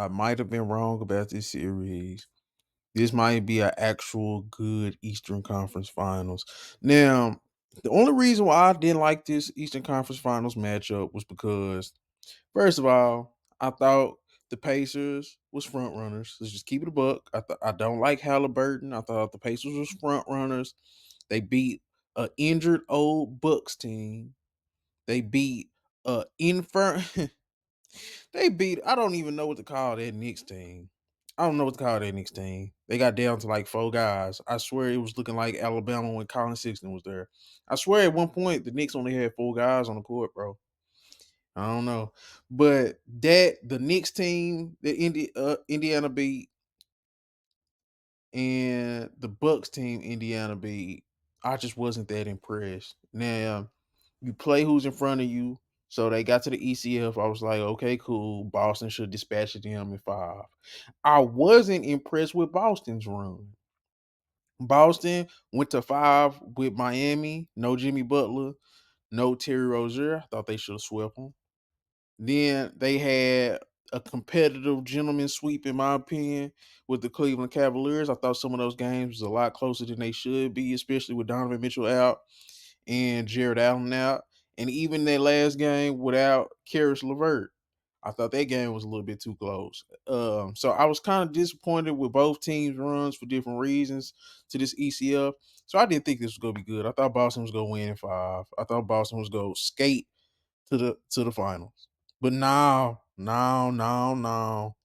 I might have been wrong about this series. This might be an actual good Eastern Conference Finals. Now, the only reason why I didn't like this Eastern Conference Finals matchup was because, first of all, I thought the Pacers was front runners. Let's just keep it a buck. I don't like Halliburton. I thought the Pacers was front runners. They beat a injured old Bucks team. They beat a infirm. They beat. I don't even know what to call that Knicks team. I don't know what to call that Knicks team. They got down to like 4 guys. I swear it was looking like Alabama when Colin Sexton was there. I swear at one point the Knicks only had 4 guys on the court, bro. I don't know, but the Knicks team that Indiana beat and the Bucks team Indiana beat, I just wasn't that impressed. Now you play who's in front of you. So they got to the ECF. I was like, okay, cool. Boston should dispatch them in 5. I wasn't impressed with Boston's run. Boston went to 5 with Miami. No Jimmy Butler. No Terry Rozier. I thought they should have swept them. Then they had a competitive gentleman sweep, in my opinion, with the Cleveland Cavaliers. I thought some of those games was a lot closer than they should be, especially with Donovan Mitchell out and Jared Allen out. And even that last game without Karis LeVert, I thought that game was a little bit too close. So I was kind of disappointed with both teams' runs for different reasons to this ECF. So I didn't think this was gonna be good. I thought Boston was gonna win in 5. I thought Boston was gonna skate to the finals. But no, no, no, no.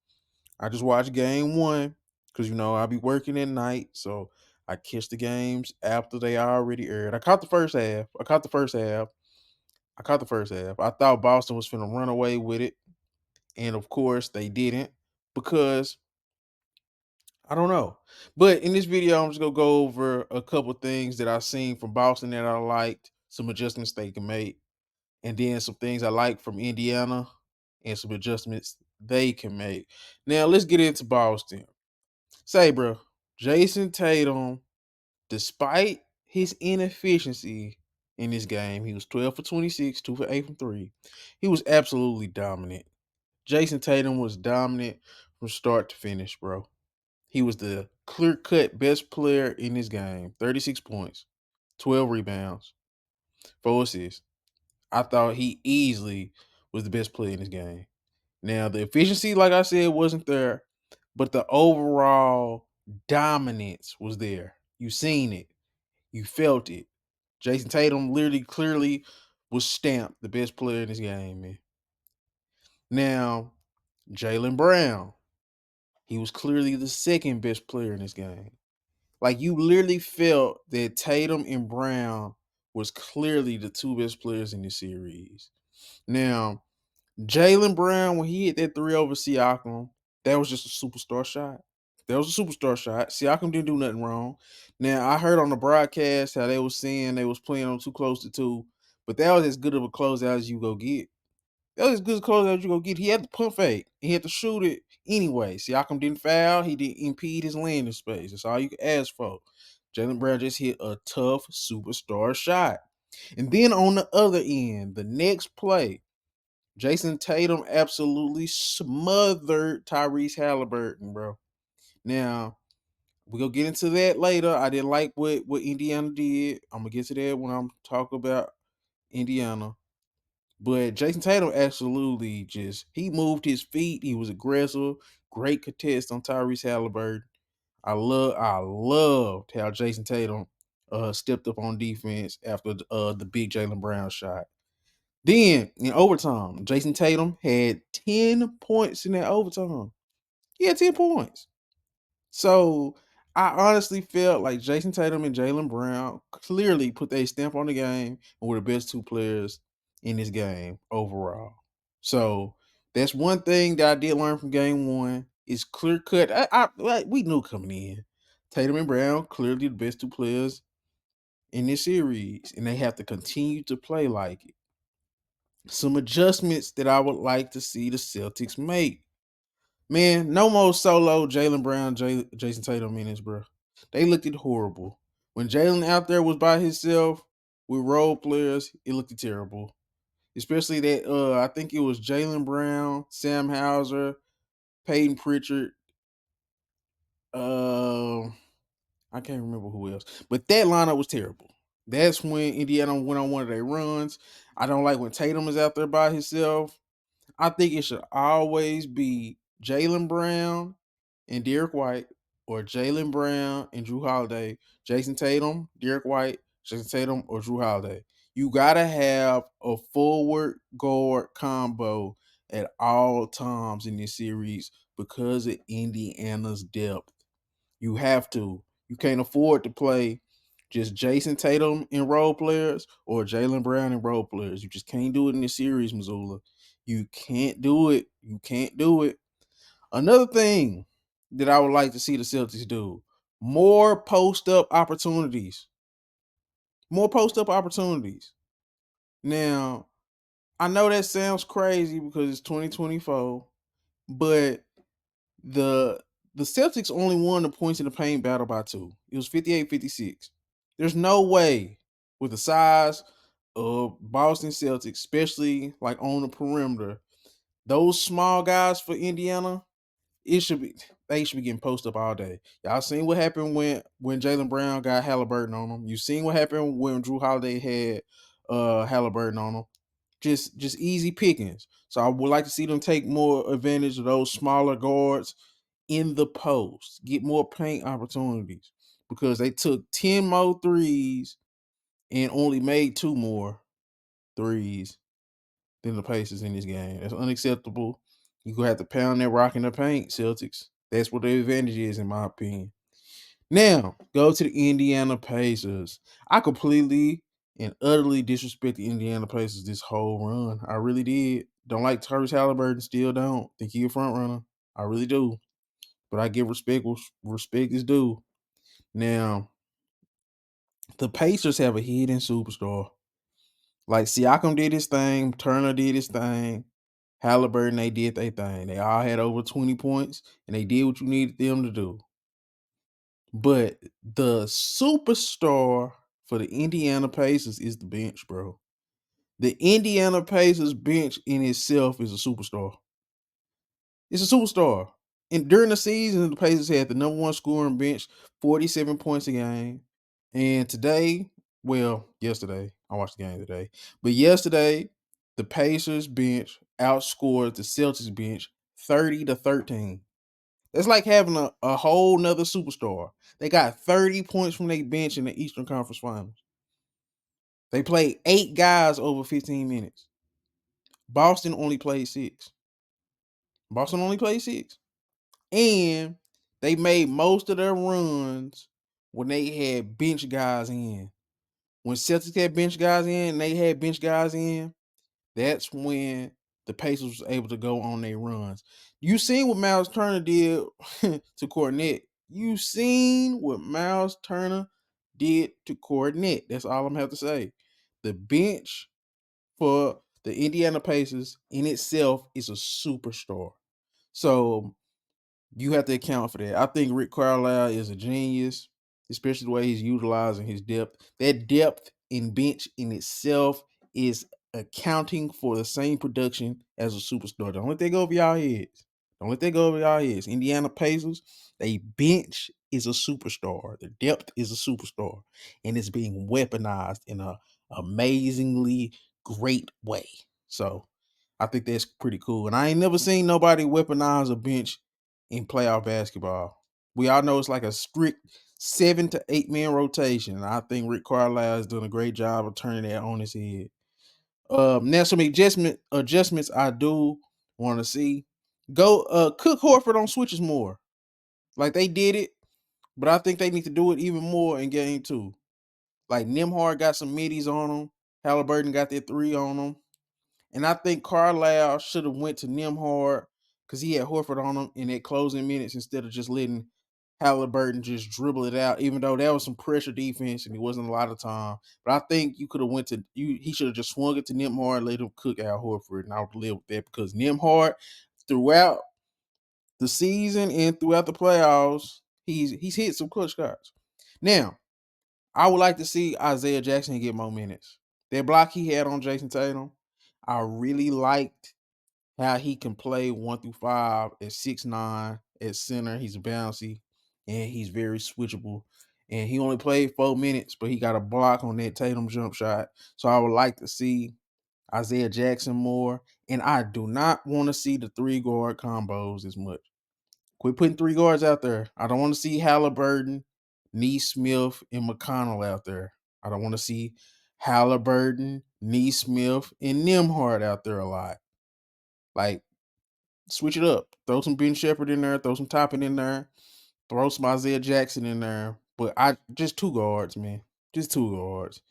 I just watched game 1 because I'll be working at night, so I catch the games after they already aired. I caught the first half. I caught the first half. I caught the first half. I thought Boston was finna run away with it, and of course they didn't because I don't know. But in this video, I'm just gonna go over a couple things that I seen from Boston that I liked, some adjustments they can make, and then some things I like from Indiana and some adjustments they can make. Now let's get into Boston. Say, bro, Jason Tatum, despite his inefficiency in this game, he was 12 for 26, 2 for 8 from 3. He was absolutely dominant. Jason Tatum was dominant from start to finish, bro. He was the clear-cut best player in this game. 36 points, 12 rebounds, 4 assists. I thought he easily was the best player in this game. Now, the efficiency, like I said, wasn't there, but the overall dominance was there. You seen it. You felt it. Jason Tatum literally clearly was stamped the best player in this game, man. Now, Jaylen Brown, he was clearly the second best player in this game. Like you literally felt that Tatum and Brown was clearly the 2 best players in this series. Now, Jaylen Brown, when he hit that 3 over Siakam, that was just a superstar shot. That was a superstar shot. Siakam didn't do nothing wrong. Now, I heard on the broadcast how they was saying they was playing on too close to 2, but that was as good of a closeout as you go get. That was as good a closeout as you go get. He had the pump fake. He had to shoot it anyway. Siakam didn't foul. He didn't impede his landing space. That's all you can ask for. Jaylen Brown just hit a tough superstar shot. And then on the other end, the next play, Jason Tatum absolutely smothered Tyrese Halliburton, bro. Now, we're going to get into that later. I didn't like what Indiana did. I'm going to get to that when I'm talking about Indiana. But Jason Tatum absolutely he moved his feet. He was aggressive. Great contest on Tyrese Halliburton. I loved how Jason Tatum stepped up on defense after the big Jaylen Brown shot. Then in overtime, Jason Tatum had 10 points in that overtime. He had 10 points. So I honestly felt like Jason Tatum and Jaylen Brown clearly put their stamp on the game and were the best 2 players in this game overall. So that's one thing that I did learn from game 1. It's clear cut. We knew coming in. Tatum and Brown clearly the best 2 players in this series, and they have to continue to play like it. Some adjustments that I would like to see the Celtics make. Man, no more solo Jaylen Brown, Jason Tatum minutes, bro. They looked it horrible. When Jaylen out there was by himself with role players, it looked terrible. Especially that I think it was Jaylen Brown, Sam Hauser, Peyton Pritchard. Uh, I can't remember who else, but that lineup was terrible. That's when Indiana went on one of their runs. I don't like when Tatum is out there by himself. I think it should always be Jaylen Brown and Derek White, or Jaylen Brown and Drew Holiday, Jason Tatum, Derek White, Jason Tatum, or Drew Holiday. You gotta have a forward guard combo at all times in this series because of Indiana's depth. You have to. You can't afford to play just Jason Tatum in role players or Jaylen Brown in role players. You just can't do it in this series, Missoula. You can't do it. You can't do it. Another thing that I would like to see the Celtics do: more post up opportunities. More post up opportunities. Now, I know that sounds crazy because it's 2024, but the the Celtics only won the points in the paint battle by 2. It was 58-56. There's no way with the size of Boston Celtics, especially like on the perimeter, those small guys for Indiana, they should be getting post up all day. Y'all seen what happened when Jaylen Brown got Halliburton on him. You seen what happened when Drew Holiday had Halliburton on him. Just easy pickings. So I would like to see them take more advantage of those smaller guards in the post, get more paint opportunities because they took 10 more threes and only made 2 more threes than the Pacers in this game. That's unacceptable. You're going to have to pound that rock in the paint, Celtics. That's what the advantage is, in my opinion. Now, go to the Indiana Pacers. I completely and utterly disrespect the Indiana Pacers this whole run. I really did. Don't like Tyrese Halliburton, still don't. Think he a front runner. I really do. But I give respect where respect is due. Now, the Pacers have a hidden superstar. Like Siakam did his thing, Turner did his thing, Halliburton, they did their thing. They all had over 20 points, and they did what you needed them to do. But the superstar for the Indiana Pacers is the bench, bro. The Indiana Pacers bench in itself is a superstar. It's a superstar. And during the season, the Pacers had the number one scoring bench, 47 points a game. And today, well, yesterday, I watched the game today, but yesterday, the Pacers bench outscored the Celtics bench 30-13. It's like having a whole nother superstar. They got 30 points from their bench in the Eastern Conference Finals. They played 8 guys over 15 minutes. Boston only played 6. Boston only played 6. And they made most of their runs when they had bench guys in. When Celtics had bench guys in and they had bench guys in, that's when the Pacers was able to go on their runs. You seen what Miles Turner did to Cornette. You seen what Miles Turner did to Cornette. That's all I'm gonna have to say. The bench for the Indiana Pacers in itself is a superstar. So you have to account for that. I think Rick Carlisle is a genius, especially the way he's utilizing his depth. That depth in bench in itself is accounting for the same production as a superstar. Don't let that go over y'all heads. Don't let that go over y'all heads. Indiana Pacers, they bench is a superstar. The depth is a superstar. And it's being weaponized in a amazingly great way. So I think that's pretty cool. And I ain't never seen nobody weaponize a bench in playoff basketball. We all know it's like a strict 7 to 8 man rotation. And I think Rick Carlisle has done a great job of turning that on his head. Now some adjustments I do want to see. Go Cook Horford on switches more. Like they did it, but I think they need to do it even more in game 2. Like Nimhard got some middies on him. Halliburton got that 3 on him. And I think Carlisle should have went to Nimhard because he had Horford on him in that closing minutes instead of just letting Halliburton just dribble it out, even though that was some pressure defense and it wasn't a lot of time. But I think you could have went to you. He should have just swung it to Nimhard, let him cook out Horford, and I would live with that because Nimhard throughout the season and throughout the playoffs, he's hit some clutch shots. Now, I would like to see Isaiah Jackson get more minutes. That block he had on Jason Tatum, I really liked how he can play 1 through 5 at 6'9" at center. He's bouncy and he's very switchable. And he only played 4 minutes, but he got a block on that Tatum jump shot. So I would like to see Isaiah Jackson more. And I do not want to see the 3 guard combos as much. Quit putting 3 guards out there. I don't want to see Halliburton, Neesmith, and McConnell out there. I don't want to see Halliburton, Neesmith, and Nembhard out there a lot. Like, switch it up. Throw some Ben Shepherd in there. Throw some Toppin in there. Throw some Isaiah Jackson in there. But I just 2 guards, man. Just 2 guards.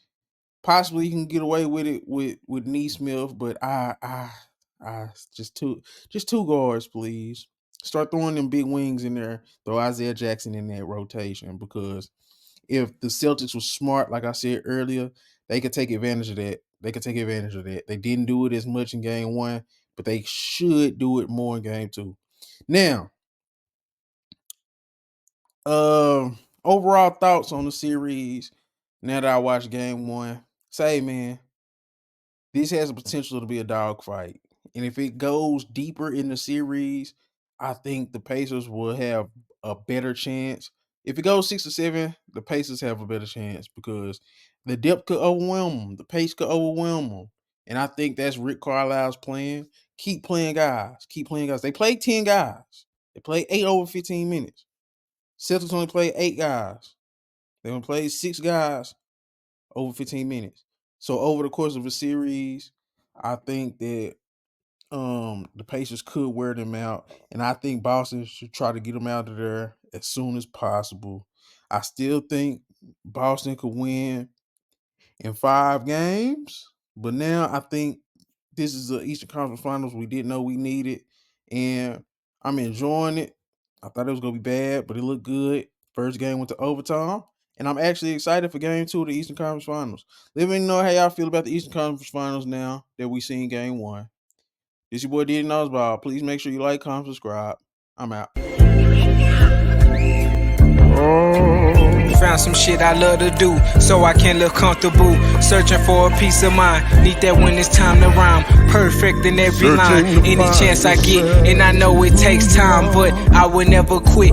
Possibly you can get away with it with Neesmith, but I just 2 guards, please. Start throwing them big wings in there. Throw Isaiah Jackson in that rotation, because if the Celtics was smart, like I said earlier, they could take advantage of that. They didn't do it as much in game 1, but they should do it more in game 2. Now, overall thoughts on the series now that I watched game 1. Say, man, this has the potential to be a dogfight. And if it goes deeper in the series, I think the Pacers will have a better chance. If it goes 6 or 7, the Pacers have a better chance because the depth could overwhelm them. The pace could overwhelm them. And I think that's Rick Carlisle's plan. Keep playing guys. They played 10 guys. They played 8 over 15 minutes. Celtics only played 8 guys. They only played 6 guys over 15 minutes. So over the course of a series, I think that the Pacers could wear them out, and I think Boston should try to get them out of there as soon as possible. I still think Boston could win in 5 games, but now I think this is the Eastern Conference Finals we didn't know we needed, and I'm enjoying it. I thought it was gonna be bad, but it looked good. First game went to overtime, and I'm actually excited for game 2 of the Eastern Conference Finals. Let me know how y'all feel about the Eastern Conference Finals now that we seen game 1. This your boy Diddy Noseball. Please make sure you like, comment, subscribe. I'm out. Found some shit I love to do, so I can live comfortable. Searching for a peace of mind, need that when it's time to rhyme. Perfect in every line, any chance I get, and I know it takes time, but I will never quit.